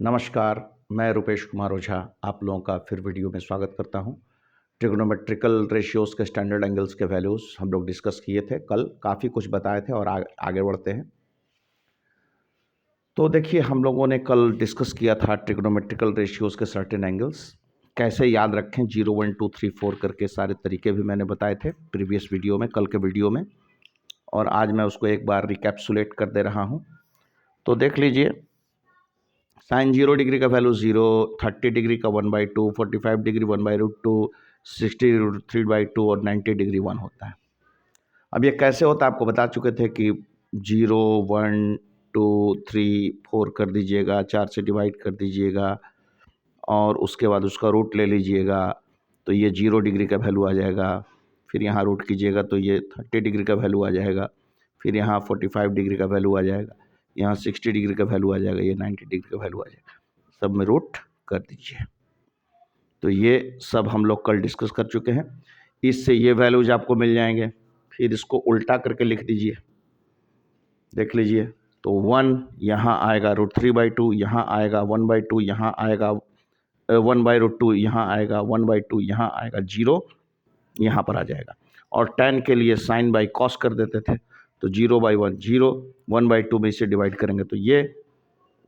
नमस्कार, मैं रुपेश कुमार ओझा आप लोगों का फिर वीडियो में स्वागत करता हूं। ट्रिग्नोमेट्रिकल रेशियोज़ के स्टैंडर्ड एंगल्स के वैल्यूज़ हम लोग डिस्कस किए थे कल, काफ़ी कुछ बताए थे और आगे बढ़ते हैं। तो देखिए, हम लोगों ने कल डिस्कस किया था ट्रिग्नोमेट्रिकल रेशियोज़ के सर्टेन एंगल्स कैसे याद रखें, 0, 1, 2, 3, 4 करके सारे तरीके भी मैंने बताए थे प्रीवियस वीडियो में, कल के वीडियो में, और आज मैं उसको एक बार रिकैप्सुलेट कर दे रहा हूँ। तो देख लीजिए, साइन 0 डिग्री का वैल्यू 0, 30 डिग्री का 1/2, 45 डिग्री 1/√2, 60√3/2 और 90 डिग्री 1 होता है। अब ये कैसे होता है आपको बता चुके थे कि 0, 1, 2, 3, 4 कर दीजिएगा, 4 से डिवाइड कर दीजिएगा और उसके बाद उसका रूट ले लीजिएगा, तो ये 0 डिग्री का वैल्यू आ जाएगा। फिर यहाँ रूट कीजिएगा तो ये 30 डिग्री का वैल्यू आ जाएगा। फिर यहाँ 45 डिग्री का वैल्यू आ जाएगा, यहाँ 60 डिग्री का वैल्यू आ जाएगा, ये 90 डिग्री का वैल्यू आ जाएगा। सब में रूट कर दीजिए। तो ये सब हम लोग कल डिस्कस कर चुके हैं। इससे ये वैल्यूज आपको मिल जाएंगे। फिर इसको उल्टा करके लिख दीजिए, देख लीजिए। तो 1 यहाँ आएगा √3/2, यहाँ आएगा 1/2, यहाँ आएगा 1/√2, यहाँ आएगा 1/2, यहाँ आएगा 0, यहाँ पर आ जाएगा। और tan के लिए साइन बाई कॉस कर देते थे, तो 0/1 0, 1/2 में इसे डिवाइड करेंगे तो ये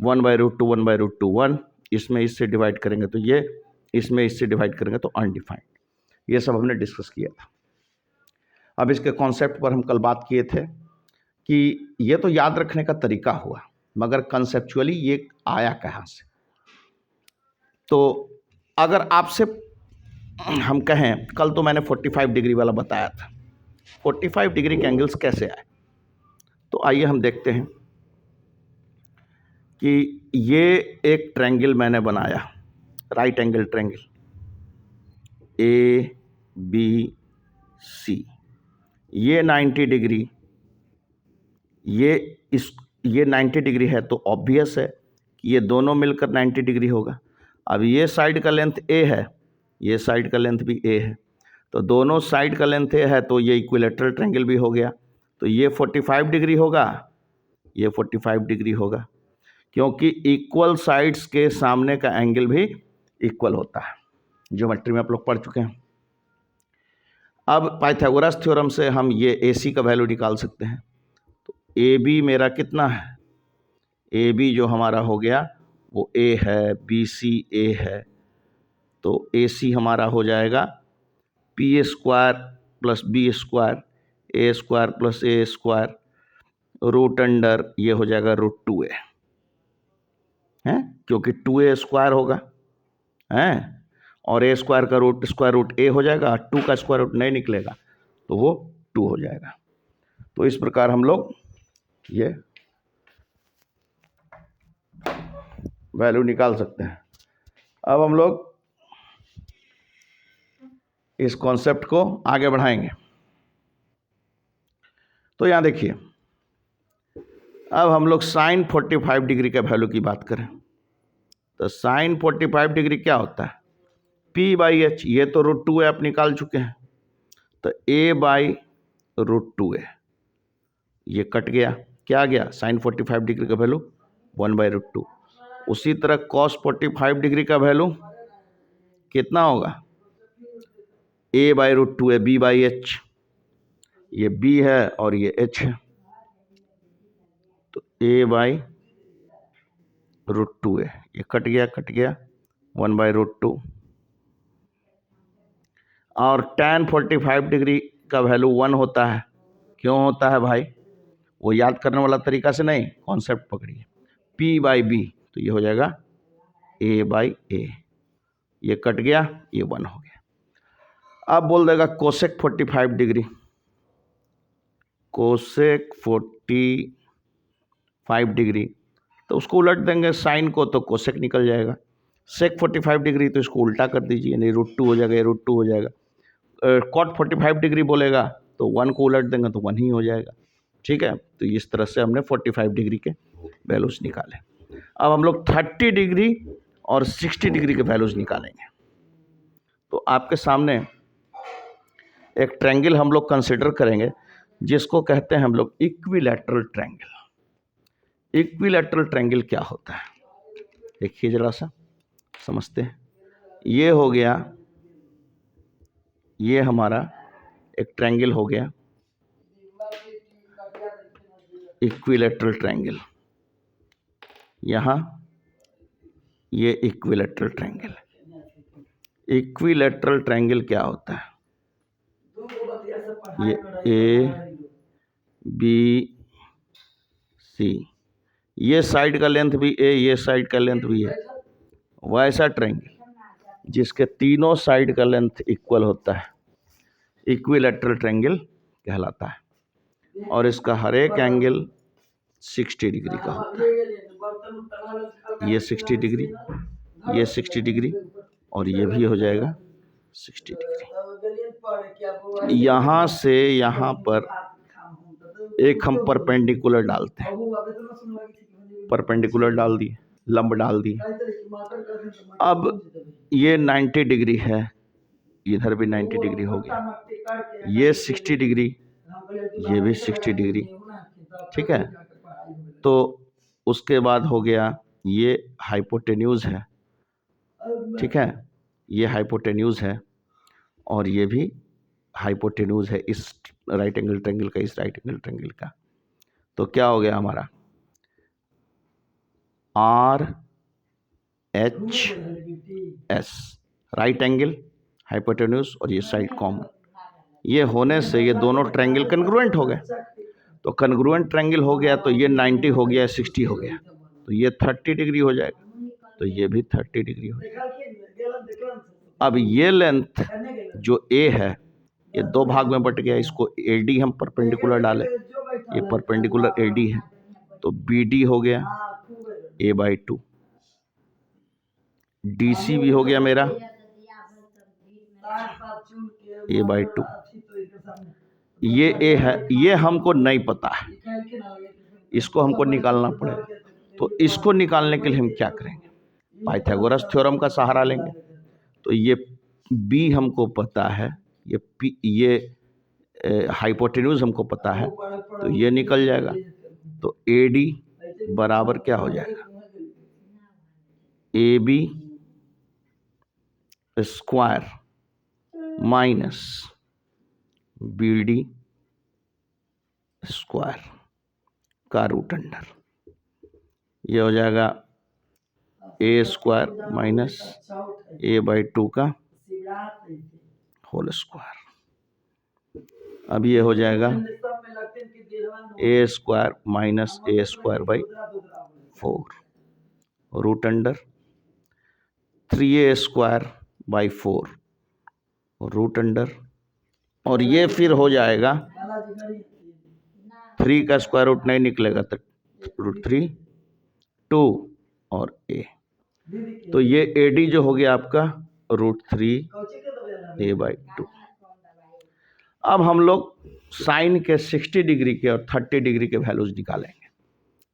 1/√2, 1/√2 1, इसमें इससे डिवाइड करेंगे तो ये, इसमें इससे डिवाइड करेंगे तो अनडिफाइंड। ये सब हमने डिस्कस किया था। अब इसके कॉन्सेप्ट पर हम कल बात किए थे कि ये तो याद रखने का तरीका हुआ, मगर कंसेप्चुअली ये आया कहाँ से। तो अगर आपसे हम कहें, कल तो मैंने 45 डिग्री वाला बताया था, 45 डिग्री के एंगल्स कैसे आए, तो आइए हम देखते हैं कि ये एक ट्रायंगल मैंने बनाया, राइट एंगल ट्रायंगल ABC, ये 90 डिग्री, ये 90 डिग्री है, तो ऑब्वियस है कि ये दोनों मिलकर 90 डिग्री होगा। अब ये साइड का लेंथ A है, ये साइड का लेंथ भी A है, तो दोनों साइड का लेंथ A है, तो ये इक्विलेटरल ट्रायंगल भी हो गया। तो ये 45 डिग्री होगा, ये 45 डिग्री होगा, क्योंकि इक्वल साइड्स के सामने का एंगल भी इक्वल होता है। ज्योमेट्री में आप लोग पढ़ चुके हैं। अब पाइथागोरस थ्योरम से हम ये AC का वैल्यू निकाल सकते हैं। तो AB मेरा कितना है, AB जो हमारा हो गया वो A है, BC A है, तो AC हमारा हो जाएगा PA² + B², A² + A², root under ये हो जाएगा √2A है, क्योंकि 2A² होगा है, और A² का रूट स्क्वायर रूट A हो जाएगा, 2 का स्क्वायर रूट नहीं निकलेगा तो वो 2 हो जाएगा। तो इस प्रकार हम लोग ये वैल्यू निकाल सकते हैं। अब हम लोग इस कॉन्सेप्ट को आगे बढ़ाएंगे। तो यहाँ देखिए, अब हम लोग साइन 45 डिग्री के वैल्यू की बात करें, तो साइन 45 डिग्री क्या होता है, P/H, ये तो √2A आप निकाल चुके हैं, तो A/√2A, ये कट गया, क्या आ गया, साइन 45 डिग्री का वैल्यू 1/√2। उसी तरह कॉस 45 डिग्री का वैल्यू कितना होगा, A/√2A, B/H, ये B है और ये H है, तो A/√2A, ये कट गया 1/√2। और tan 45 डिग्री का वैल्यू 1 होता है। क्यों होता है भाई, वो याद करने वाला तरीका से नहीं, कॉन्सेप्ट पकड़िए, P/B, तो ये हो जाएगा A/A, ये कट गया, ये 1 हो गया। अब बोल देगा कोसेक 45 डिग्री, कोसेक 45 डिग्री, तो उसको उलट देंगे साइन को, तो कोसेक निकल जाएगा। सेक 45 डिग्री, तो इसको उल्टा कर दीजिए, नहीं √2 हो जाएगा, ये √2 हो जाएगा। कॉट 45 डिग्री बोलेगा तो 1 को उलट देंगे तो 1 ही हो जाएगा। ठीक है, तो इस तरह से हमने 45 डिग्री के वैल्यूज निकाले। अब हम लोग 30 डिग्री और 60 डिग्री के वैल्यूज निकालेंगे। तो आपके सामने एक ट्रायंगल हम लोग कंसिडर करेंगे, जिसको कहते हैं हम लोग इक्विलैटरल ट्रायंगल। इक्विलैटरल ट्रायंगल क्या होता है, देखिए जरा सा, समझते हैं। ये हो गया, ये हमारा एक ट्रायंगल हो गया, इक्विलैटरल ट्रायंगल। यहाँ ये इक्विलैटरल ट्रायंगल। इक्विलैटरल ट्रायंगल क्या होता है? ये ए बी सी, ये साइड का लेंथ भी ए, ये साइड का लेंथ भी है। वैसा ट्रायंगल जिसके तीनों साइड का लेंथ इक्वल होता है इक्विलैटरल ट्रायंगल कहलाता है। और इसका हर एक एंगल 60 डिग्री का होता है। ये 60 डिग्री, ये 60 डिग्री और ये भी हो जाएगा 60 डिग्री। यहाँ से यहाँ पर एक हम परपेंडिकुलर डालते हैं, परपेंडिकुलर डाल दिए, लंब डाल दिए। अब ये 90 डिग्री है, इधर भी 90 डिग्री हो गया, ये 60 डिग्री, ये भी 60 डिग्री, ठीक है। तो उसके बाद हो गया, ये हाइपोटेन्यूज है, ठीक है, ये हाइपोटेन्यूज है और ये भी हाइपोटेन्यूज है इस राइट एंगल ट्रायंगल का, इस राइट एंगल ट्रायंगल का। तो क्या हो गया हमारा, R H S, right angle, hypotenuse और ये साइड कॉमन। ये होने से ये दोनों ट्रायंगल कन्ग्रुएंट हो गए। तो कन्ग्रुएंट ट्रायंगल हो गया तो ये 90 हो गया, 60 हो गया, तो ये 30 डिग्री हो जाएगा, तो ये भी 30 डिग्री हो जाएगा। अब ये लेंथ जो ए है ये दो भाग में बट गया, इसको एडी हम परपेंडिकुलर डाले, ये परपेंडिकुलर एडी है, तो बीडी हो गया a/2, डीसी भी हो गया मेरा a/2। ये ए है, ये हमको नहीं पता है, इसको हमको निकालना पड़ेगा। तो इसको निकालने के लिए हम क्या करेंगे, पाइथागोरस थ्योरम का सहारा लेंगे। तो ये बी हमको पता है, ये पी, ये हाइपोटेन्यूज हमको पता है, तो ये निकल जाएगा। तो ए डी बराबर क्या हो जाएगा, A B square minus B D square का रूट अंडर, ये हो जाएगा ए स्क्वायर माइनस a/2 का होल स्क्वायर। अब ये हो जाएगा a square minus a²/4 root under 3a²/4 root under, और ये फिर हो जाएगा 3 का स्क्वायर रूट नहीं निकलेगा तो √3, 2 और a, तो ये AD जो हो गया आपका √3a/2। अब हम लोग साइन के 60 डिग्री के और 30 डिग्री के वैल्यूज निकालेंगे।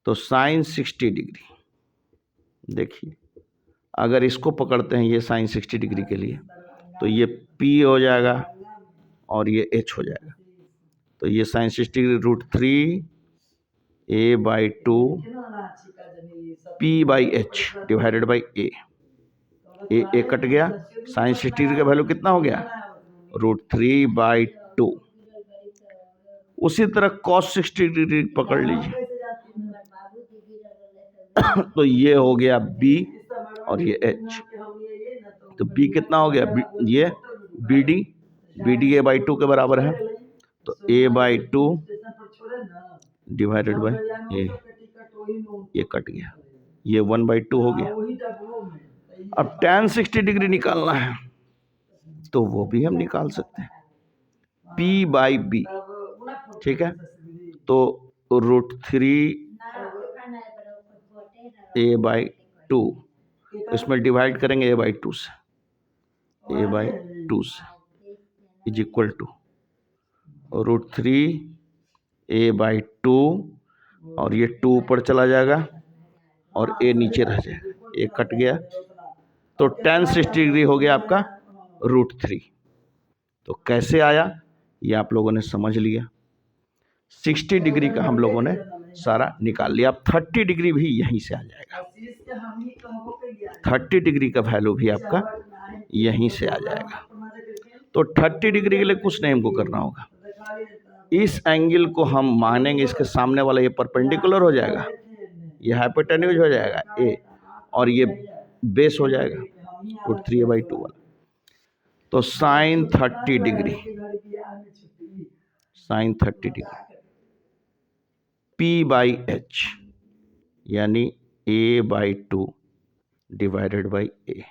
तो साइन 60 डिग्री, देखिए अगर इसको पकड़ते हैं ये साइन 60 डिग्री के लिए, तो ये P हो जाएगा और ये H हो जाएगा। तो ये sine 60 degree √3a/2 P/H divided by a, A cut गया, साइन 60 डिग्री का वैल्यू कितना हो गया, √3/2। उसी तरह cos 60 डिग्री पकड़ लीजिए तो ये हो गया B और ये H, तो B कितना हो गया, ये BD a/2 के बराबर है, तो a/2 डिवाइडेड बाई a, ये कट गया, ये 1/2 हो गया। अब tan 60 डिग्री निकालना है तो वो भी हम निकाल सकते हैं, P/B, ठीक है। तो √3a/2 इसमें डिवाइड करेंगे a/2 से, इज इक्वल टू √3a/2 और ये 2 ऊपर चला जाएगा और a नीचे रह जाएगा, ये कट गया, तो tan 60 डिग्री हो गया आपका √3। तो कैसे आया ये आप लोगों ने समझ लिया। 60 डिग्री का हम लोगों ने सारा निकाल लिया। अब 30 डिग्री भी यहीं से आ जाएगा, 30 डिग्री का वैल्यू भी आपका यहीं से आ जाएगा। तो 30 डिग्री के लिए कुछ नहीं हमको करना होगा, इस एंगल को हम मानेंगे इसके सामने वाला ये परपेंडिकुलर हो जाएगा, ये हाइपोटेन्यूज हो जाएगा ए, और ये बेस हो जाएगा √3a/2 वाला। तो sign 30 degree, sign 30 degree p/h यानी a/2 डिवाइडेड बाई ए।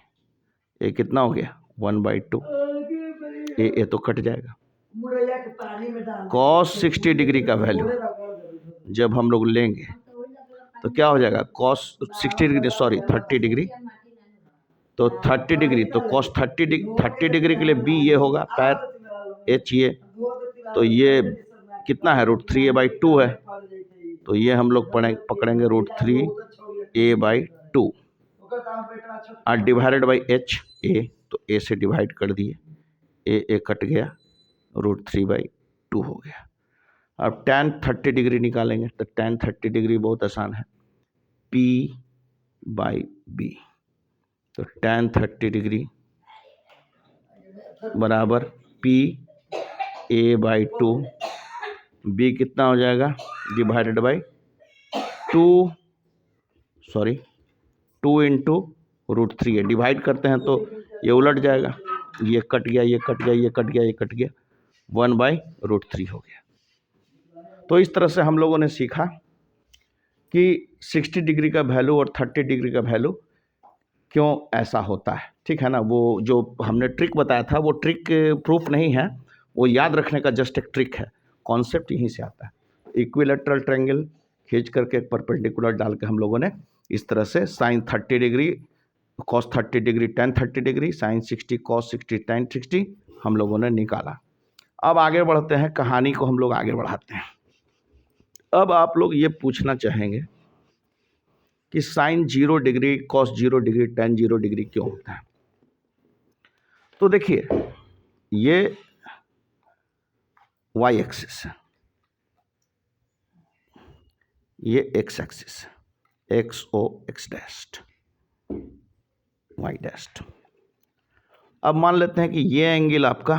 ए कितना हो गया 1/2, ए तो कट जाएगा। cos 60 डिग्री का वैल्यू जब हम लोग लेंगे तो क्या हो जाएगा, cos 60 डिग्री सॉरी 30 डिग्री, तो 30 डिग्री तो cos 30 डिग्री के लिए b ये होगा पैर, h ये, तो ये कितना है √3a/2 है, तो ये हम लोग पकड़ेंगे √3a/2 और डिवाइडेड बाई h a, तो a से डिवाइड कर दिए, ए कट गया, √3/2 हो गया। अब tan 30 डिग्री निकालेंगे, तो tan 30 डिग्री बहुत आसान है, p/b, तो tan 30 डिग्री बराबर p/a/2, b कितना हो जाएगा divided by 2 into √3a, divide करते हैं तो ये उलट जाएगा, ये कट गया, ये कट गया, ये कट गया, ये कट गया, 1/√3 हो गया। तो इस तरह से हम लोगों ने सीखा कि 60 डिग्री का वैल्यू और 30 डिग्री का वैल्यू क्यों ऐसा होता है, ठीक है ना। वो जो हमने ट्रिक बताया था वो ट्रिक प्रूफ नहीं है, वो याद रखने का जस्ट एक ट्रिक है, कॉन्सेप्ट यहीं से आता है। इक्विलेटरल ट्रायंगल खींच करके एक परपेंडिकुलर डाल के हम लोगों ने इस तरह से sine 30 degree cos 30 degree tan 30 degree sine 60 cos 60 tan 60 हम लोगों ने निकाला। अब आगे बढ़ते हैं, कहानी को हम लोग आगे बढ़ाते हैं। अब आप लोग ये पूछना चाहेंगे कि sine 0 degree cos 0 degree tan 0 degree क्यों होता है। तो देखिए ये y एक्सिस है, ये x एक्सिस है, x o x dashed y dashed. अब मान लेते हैं कि ये एंगल आपका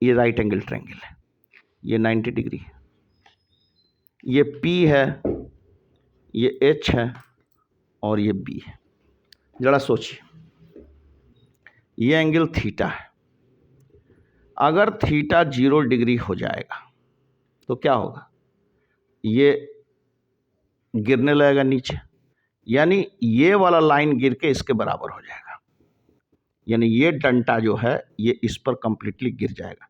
ये राइट एंगल ट्रायंगल है, ये 90 डिग्री है, ये P है, ये H है और ये B है। जरा सोचिए, ये एंगल थीटा है, अगर थीटा 0 डिग्री हो जाएगा तो क्या होगा, ये गिरने लगेगा नीचे, यानी ये वाला लाइन गिर के इसके बराबर हो जाएगा, यानी ये डंटा जो है ये इस पर कंप्लीटली गिर जाएगा,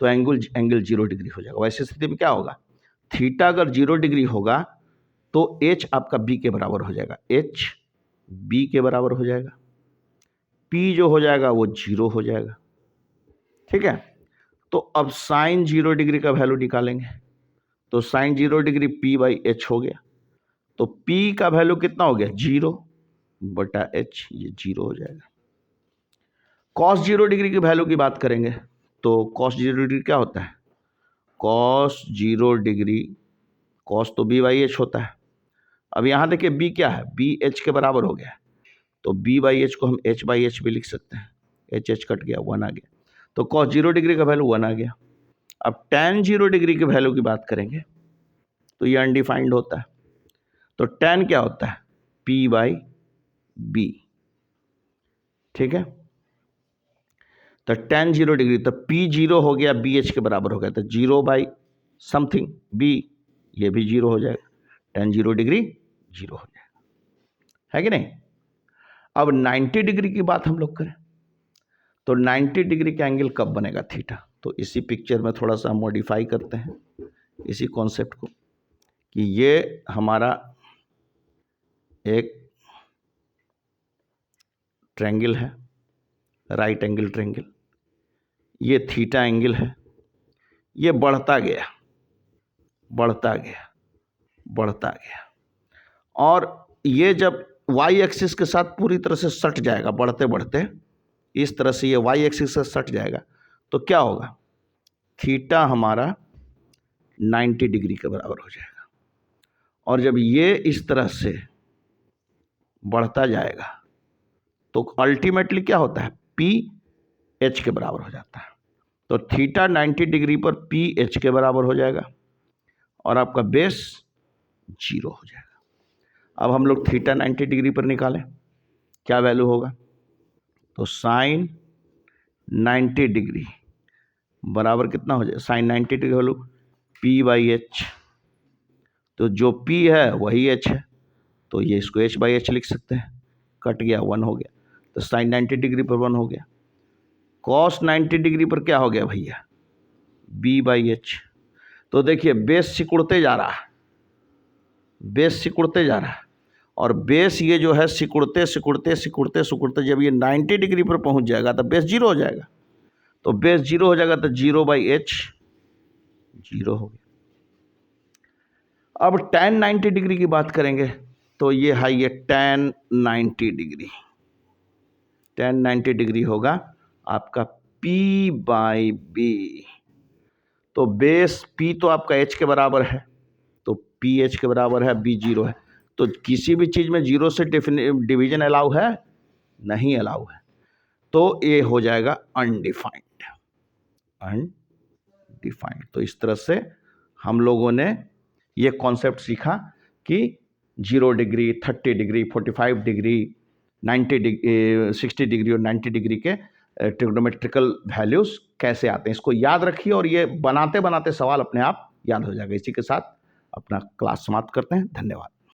तो एंगल 0 डिग्री हो जाएगा। वैसे स्थिति में क्या होगा, थीटा अगर 0 डिग्री होगा तो H आपका B के बराबर हो जाएगा, H B के बराबर हो जाएगा, P जो हो जाएगा वो 0 हो जाएगा, ठीक है। तो अब साइन 0 डिग्री का वैल्यू निकालेंगे, तो साइन 0 डिग्री P/H हो गया, तो P का वैल्यू कितना हो गया 0/H, ये 0 हो जाएगा। cos 0 डिग्री की वैल्यू की बात करेंगे तो cos 0 डिग्री क्या होता है, cos 0 डिग्री, cos तो B/H होता है। अब यहाँ देखिए B क्या है, B H के बराबर हो गया, तो B/H को हम H/H भी लिख सकते हैं, H कट गया, 1 आ गया, तो cos 0 डिग्री का वैल्यू 1 आ गया। अब tan 0 डिग्री की वैल्यू की बात करेंगे तो ये अनडिफाइंड होता है, तो tan क्या होता है P/B, ठीक है। तो tan 0 डिग्री, तो P 0 हो गया, BH के बराबर हो गया, तो 0/समथिंग B, ये भी 0 हो जाएगा, tan 0 डिग्री 0 हो जाएगा, है कि नहीं। अब 90 डिग्री की बात हम लोग करें तो 90 डिग्री का एंगल कब बनेगा थीटा, तो इसी पिक्चर में थोड़ा सा मॉडिफाई करते हैं इसी कॉन्सेप्ट को, कि ये हमारा एक ट्रायंगल है, राइट एंगल ट्रायंगल, ये थीटा एंगल है, ये बढ़ता गया बढ़ता गया बढ़ता गया, और ये जब y एक्सिस के साथ पूरी तरह से सट जाएगा, बढ़ते बढ़ते इस तरह से ये y एक्सिस से सट जाएगा, तो क्या होगा, थीटा हमारा 90 डिग्री के बराबर हो जाएगा। और जब ये इस तरह से बढ़ता जाएगा तो अल्टीमेटली क्या होता है, पी एच के बराबर हो जाता है। तो थीटा 90 डिग्री पर पी एच के बराबर हो जाएगा और आपका बेस 0 हो जाएगा। अब हम लोग थीटा 90 डिग्री पर निकालें, क्या वैल्यू होगा, तो साइन 90 डिग्री बराबर कितना हो जाएगा, sine 90 degree value P by H. तो जो पी है वही एच है, तो ये इसको एच बाई एच लिख सकते हैं, कट गया 1 हो गया। तो साइन 90 डिग्री पर 1 हो गया। कॉस 90 डिग्री पर क्या हो गया भैया, बी बाई एच। तो देखिए बेस सिकुड़ते जा रहा है, बेस सिकुड़ते जा रहा है, और बेस ये जो है सिकुड़ते सिकुड़ते सिकुड़ते सिकुड़ते जब ये 90 डिग्री पर पहुंच जाएगा तो बेस 0 हो जाएगा। तो बेस 0 हो जाएगा तो 0 बाई एच 0 हो गया। अब tan 90 डिग्री की बात करेंगे तो ये है ये tan 90 डिग्री। tan 90 डिग्री होगा आपका P बाई बी। तो बेस P तो आपका H के बराबर है, तो P H के बराबर है, B 0 है। तो किसी भी चीज़ में 0 से डिवीजन अलाउ है, नहीं अलाउ है, तो ये हो जाएगा अनडिफाइंड। अनडिफाइंड। तो इस तरह से हम लोगों ने ये कॉन्सेप्ट सीखा कि 0 degree, 30 degree, 45 degree, 90 degree, 60 degree और 90 डिग्री के ट्रिग्नोमेट्रिकल वैल्यूज़ कैसे आते हैं, इसको याद रखिए और ये बनाते बनाते सवाल अपने आप याद हो जाएगा। इसी के साथ अपना क्लास समाप्त करते हैं। धन्यवाद।